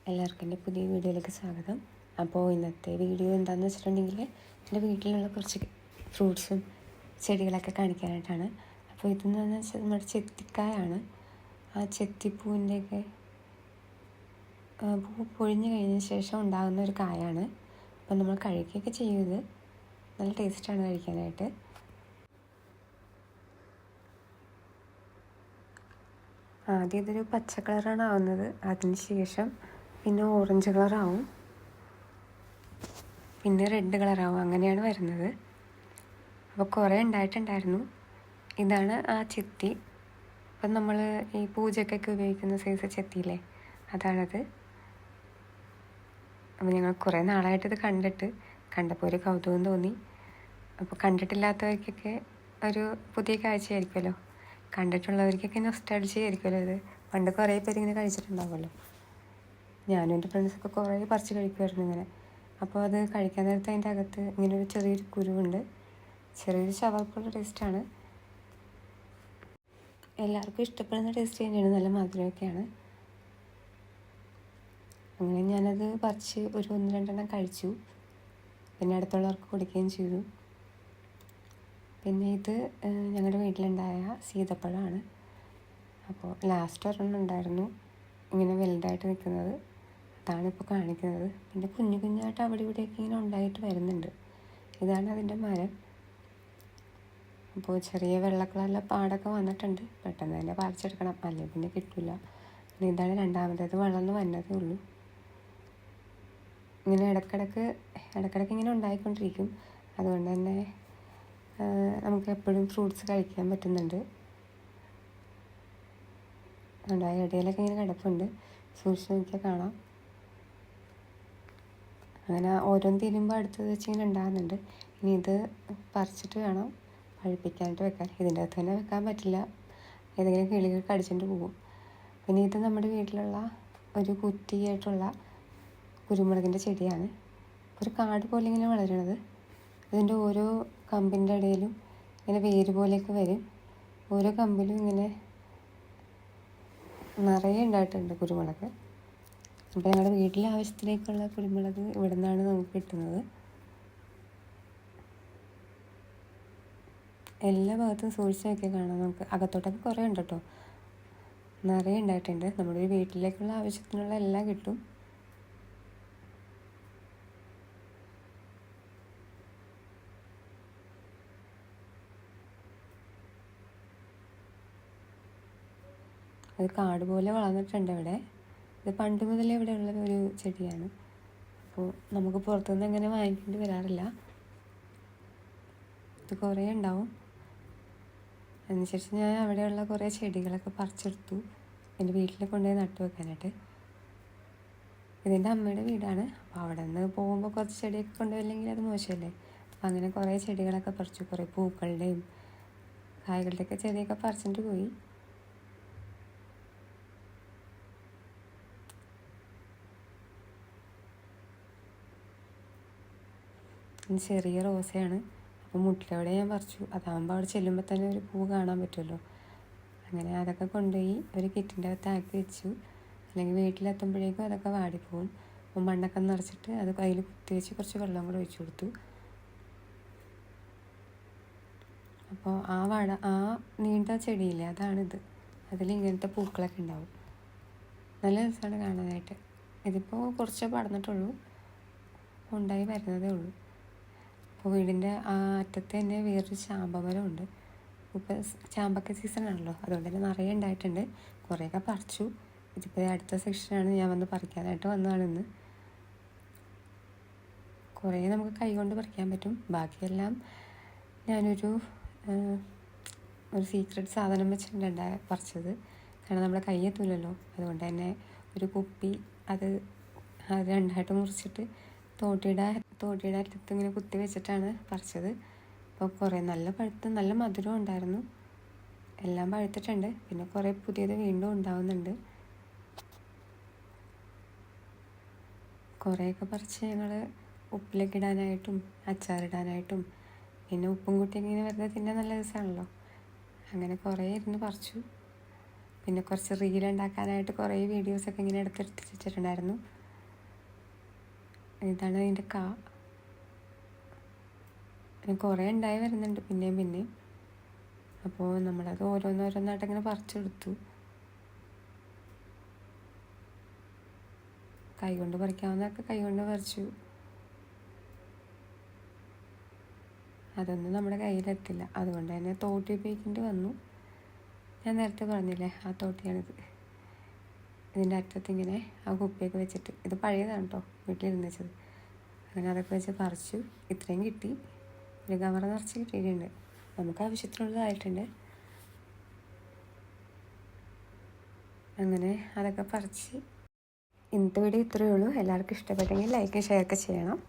എല്ലാവർക്കും എൻ്റെ പുതിയ വീഡിയോയിലേക്ക് സ്വാഗതം. അപ്പോൾ ഇന്നത്തെ വീഡിയോ എന്താണെന്ന് വെച്ചിട്ടുണ്ടെങ്കിൽ എൻ്റെ വീട്ടിലുള്ള കുറച്ച് ഫ്രൂട്ട്സും ചെടികളൊക്കെ കാണിക്കാനായിട്ടാണ്. അപ്പോൾ ഇതെന്ന് വെച്ചാൽ നമ്മുടെ ചെത്തിക്കായാണ്. ആ ചെത്തിപ്പൂവിൻ്റെയൊക്കെ പൂ പൊഴിഞ്ഞു കഴിഞ്ഞ ശേഷം ഉണ്ടാകുന്ന ഒരു കായാണ്. അപ്പോൾ നമ്മൾ കഴിക്കുകയൊക്കെ ചെയ്യുന്നത് നല്ല ടേസ്റ്റാണ് കഴിക്കാനായിട്ട്. ആദ്യം ഇതൊരു പച്ച കളറാണ് ആവുന്നത്, അതിന് ശേഷം പിന്നെ ഓറഞ്ച് കളറാവും, പിന്നെ റെഡ് കളറാവും, അങ്ങനെയാണ് വരുന്നത്. അപ്പോൾ കുറേ ഉണ്ടായിട്ടുണ്ടായിരുന്നു. ഇതാണ് ആ ചെത്തി. അപ്പം നമ്മൾ ഈ പൂജക്കൊക്കെ ഉപയോഗിക്കുന്ന സൈസ് ചെത്തിയില്ലേ, അതാണത്. അപ്പോൾ ഞങ്ങൾ കുറേ നാളായിട്ടിത് കണ്ടപ്പോൾ ഒരു കൗതുകം തോന്നി. അപ്പോൾ കണ്ടിട്ടില്ലാത്തവർക്കൊക്കെ ഒരു പുതിയ കാഴ്ചയായിരിക്കുമല്ലോ, കണ്ടിട്ടുള്ളവർക്കൊക്കെ നൊസ്റ്റാൾജിയ ആയിരിക്കുമല്ലോ. ഇത് പണ്ട് കുറേ പേര് ഇങ്ങനെ കഴിച്ചിട്ടുണ്ടാവുമല്ലോ. ഞാനും എൻ്റെ ഫ്രണ്ട്സൊക്കെ കുറേ പറിച്ച് കഴിക്കുമായിരുന്നു ഇങ്ങനെ. അപ്പോൾ അത് കഴിക്കാൻ നേരത്തെ അതിൻ്റെ അകത്ത് ഇങ്ങനെ ഒരു ചെറിയൊരു കുരുവുണ്ട്. ചെറിയൊരു ചവർപ്പുള്ള ടേസ്റ്റാണ്. എല്ലാവർക്കും ഇഷ്ടപ്പെടുന്ന ടേസ്റ്റ് തന്നെയാണ്, നല്ല മധുരമൊക്കെയാണ്. അങ്ങനെ ഞാനത് പറിച്ച് ഒരു 1-2 കഴിച്ചു. പിന്നെ അടുത്തുള്ളവർക്ക് കൊടുക്കുകയും ചെയ്തു. പിന്നെ ഇത് ഞങ്ങളുടെ വീട്ടിലുണ്ടായ സീതപ്പഴമാണ്. അപ്പോൾ ലാസ്റ്റ് ഒരെണ്ണം ഉണ്ടായിരുന്നു ഇങ്ങനെ വലുതായിട്ട് നിൽക്കുന്നത്, അതാണ് ഇപ്പോൾ കാണിക്കുന്നത്. പിന്നെ കുഞ്ഞു കുഞ്ഞായിട്ട് അവിടെ ഇവിടെയൊക്കെ ഇങ്ങനെ ഉണ്ടായിട്ട് വരുന്നുണ്ട്. ഇതാണ് അതിൻ്റെ മരം. അപ്പോൾ ചെറിയ വെള്ള കളറിലെ പാടൊക്കെ വന്നിട്ടുണ്ട്. പെട്ടെന്ന് തന്നെ പറിച്ചെടുക്കണം, അല്ലെങ്കിൽ പിന്നെ കിട്ടില്ല. പിന്നെ ഇതാണ് രണ്ടാമത്തേത്, വളർന്ന് വന്നതേ ഉള്ളൂ. ഇങ്ങനെ ഇടയ്ക്കിടയ്ക്ക് ഇങ്ങനെ ഉണ്ടായിക്കൊണ്ടിരിക്കും. അതുകൊണ്ട് തന്നെ നമുക്ക് എപ്പോഴും ഫ്രൂട്ട്സ് കഴിക്കാൻ പറ്റുന്നുണ്ട്. ഉണ്ടായ ഇടയിലൊക്കെ ഇങ്ങനെ കിടപ്പുണ്ട്, സൂക്ഷിച്ച് നോക്കിയാൽ കാണാം. അങ്ങനെ ഓരോന്ന് തിരുമ്പോൾ അടുത്തത് വെച്ച് ഇങ്ങനെ ഉണ്ടാകുന്നുണ്ട്. ഇനി ഇത് പറിച്ചിട്ട് വേണം പഴുപ്പിക്കാനായിട്ട് വെക്കാൻ. ഇതിൻ്റെ അകത്ത് തന്നെ വെക്കാൻ പറ്റില്ല, ഏതെങ്കിലും കിളികൾ കടിച്ചിട്ട് പോകും. പിന്നെ ഇത് നമ്മുടെ വീട്ടിലുള്ള ഒരു കുറ്റിയായിട്ടുള്ള കുരുമുളകിൻ്റെ ചെടിയാണ്. ഒരു കാട് പോലെ ഇങ്ങനെ വളരണത്. ഇതിൻ്റെ ഓരോ കമ്പിൻ്റെ ഇടയിലും ഇങ്ങനെ വേര് പോലെയൊക്കെ വരും. ഓരോ കമ്പിലും ഇങ്ങനെ നിറയെ ഉണ്ടായിട്ടുണ്ട് കുരുമുളക്. അപ്പോൾ ഞങ്ങളുടെ വീട്ടിലെ ആവശ്യത്തിലേക്കുള്ള കുരുമുളക് ഇവിടെ നിന്നാണ് നമുക്ക് കിട്ടുന്നത്. എല്ലാ ഭാഗത്തും സൂക്ഷിച്ച് നോക്കിയാൽ കാണാം. നമുക്ക് അകത്തോട്ടൊക്കെ കുറേ ഉണ്ട് കേട്ടോ, നിറയെ ഉണ്ടായിട്ടുണ്ട്. നമ്മുടെ ഒരു വീട്ടിലേക്കുള്ള ആവശ്യത്തിനുള്ള എല്ലാം കിട്ടും. അത് കാട് പോലെ വളർന്നിട്ടുണ്ട് ഇവിടെ. ഇത് പണ്ട് മുതലേ ഇവിടെ ഉള്ള ഒരു ചെടിയാണ്. അപ്പോൾ നമുക്ക് പുറത്തുനിന്ന് അങ്ങനെ വാങ്ങിക്കേണ്ടി വരാറില്ല. ഇത് കുറേ ഉണ്ടാവും. അതിനുശേഷം ഞാൻ അവിടെയുള്ള കുറേ ചെടികളൊക്കെ പറിച്ചെടുത്തു എൻ്റെ വീട്ടിൽ കൊണ്ടുപോയി നട്ടു വെക്കാനായിട്ട്. ഇതിൻ്റെ അമ്മയുടെ വീടാണ്. അപ്പോൾ അവിടെ നിന്ന് പോകുമ്പോൾ കുറച്ച് ചെടിയൊക്കെ കൊണ്ടുപോയില്ലെങ്കിൽ അത് മോശമല്ലേ. അപ്പോൾ അങ്ങനെ കുറേ ചെടികളൊക്കെ പറിച്ചു. കുറേ പൂക്കളുടെയും കായ്കളുടെയൊക്കെ ചെടിയൊക്കെ പറിച്ചിട്ട് പോയി. ചെറിയ റോസയാണ്. അപ്പോൾ മുട്ടിലവിടെ ഞാൻ പറിച്ചു. അതാകുമ്പോൾ അവിടെ ചെല്ലുമ്പോൾ തന്നെ ഒരു പൂ കാണാൻ പറ്റുമല്ലോ. അങ്ങനെ അതൊക്കെ കൊണ്ടുപോയി ഒരു കിറ്റിൻ്റെ അകത്ത് ആക്കി വെച്ചു. അല്ലെങ്കിൽ വീട്ടിലെത്തുമ്പോഴേക്കും അതൊക്കെ വാടിപ്പോവും. അപ്പോൾ മണ്ണൊക്കെ നിറച്ചിട്ട് അത് കയ്യിൽ കുത്തി വെച്ച് കുറച്ച് വെള്ളം കൂടെ ഒഴിച്ചു കൊടുത്തു. അപ്പോൾ ആ നീണ്ട ചെടിയില്ലേ, അതാണിത്. അതിൽ ഇങ്ങനത്തെ പൂക്കളൊക്കെ ഉണ്ടാവും. നല്ല രസമാണ് കാണാനായിട്ട്. ഇതിപ്പോൾ കുറച്ച് പടർന്നിട്ടുള്ളൂ, ഉണ്ടായി വരുന്നതേ ഉള്ളൂ. അപ്പോൾ വീടിൻ്റെ ആ അറ്റത്ത് തന്നെ വേറൊരു ചാമ്പമരമുണ്ട്. ഇപ്പോൾ ചാമ്പക്ക സീസണാണല്ലോ, അതുകൊണ്ട് തന്നെ നിറയെ ഉണ്ടായിട്ടുണ്ട്. കുറേയൊക്കെ പറിച്ചു. ഇതിപ്പോൾ അടുത്ത സെക്ഷനാണ്, ഞാൻ വന്ന് പറിക്കാനായിട്ട് വന്നതാണ് ഇന്ന്. കുറേ നമുക്ക് കൈ കൊണ്ട് പറിക്കാൻ പറ്റും. ബാക്കിയെല്ലാം ഞാനൊരു സീക്രട്ട് സാധനം വെച്ചിട്ടുണ്ട് പറിച്ചത്. കാരണം നമ്മുടെ കൈ എത്തൂലല്ലോ. അതുകൊണ്ട് തന്നെ ഒരു കുപ്പി അത് രണ്ടായിട്ട് മുറിച്ചിട്ട് തോട്ടിയുടെ അറ്റത്ത് ഇങ്ങനെ കുത്തി വെച്ചിട്ടാണ് പറിച്ചത്. അപ്പോൾ കുറേ നല്ല മധുരം ഉണ്ടായിരുന്നു. എല്ലാം പഴുത്തിട്ടുണ്ട്. പിന്നെ കുറേ പുതിയത് വീണ്ടും ഉണ്ടാവുന്നുണ്ട്. കുറേയൊക്കെ പറിച്ച് ഞങ്ങൾ ഉപ്പിലൊക്കെ ഇടാനായിട്ടും അച്ചാറിടാനായിട്ടും പിന്നെ ഉപ്പും കുട്ടിയൊക്കെ ഇങ്ങനെ വെറുതെ തിന്നാൻ നല്ല രസമാണല്ലോ. അങ്ങനെ കുറേ ഇരുന്ന് പറിച്ചു. പിന്നെ കുറച്ച് റീലുണ്ടാക്കാനായിട്ട് കുറേ വീഡിയോസൊക്കെ ഇങ്ങനെ എടുത്തെടുത്ത് വെച്ചിട്ടുണ്ടായിരുന്നു. ഇതാണ് അതിൻ്റെ കാ. കുറേ ഉണ്ടായി വരുന്നുണ്ട് പിന്നെയും. അപ്പോൾ നമ്മളത് ഓരോന്നോരോന്നായിട്ട് ഇങ്ങനെ പറിച്ചെടുത്തു. കൈകൊണ്ട് പറിക്കാവുന്നതൊക്കെ കൈകൊണ്ട് പറിച്ചു. അതൊന്നും നമ്മുടെ കയ്യിലെത്തില്ല, അതുകൊണ്ട് തന്നെ തോട്ടി ഉപയോഗിക്കേണ്ടി വന്നു. ഞാൻ നേരത്തെ പറഞ്ഞില്ലേ ആ തോട്ടിയാണിത്. ഇതിൻ്റെ അറ്റത്തിങ്ങനെ ആ കുപ്പിയൊക്കെ വെച്ചിട്ട്, ഇത് പഴയതാണ് കേട്ടോ, വീട്ടിലിരുന്ന് വെച്ചത്. അങ്ങനെ അതൊക്കെ വെച്ച് പറിച്ചു. ഇത്രയും കിട്ടി. ഒരു കവർ നിറച്ച് കിട്ടിയിട്ടുണ്ട്. നമുക്ക് ആവശ്യത്തിനുള്ളതായിട്ടുണ്ട്. അങ്ങനെ അതൊക്കെ പറിച്ച്. ഇന്നത്തെ വീഡിയോ ഇത്രയേ ഉള്ളൂ. എല്ലാവർക്കും ഇഷ്ടപ്പെട്ടെങ്കിൽ ലൈക്ക് ഷെയർ ഒക്കെ ചെയ്യണം.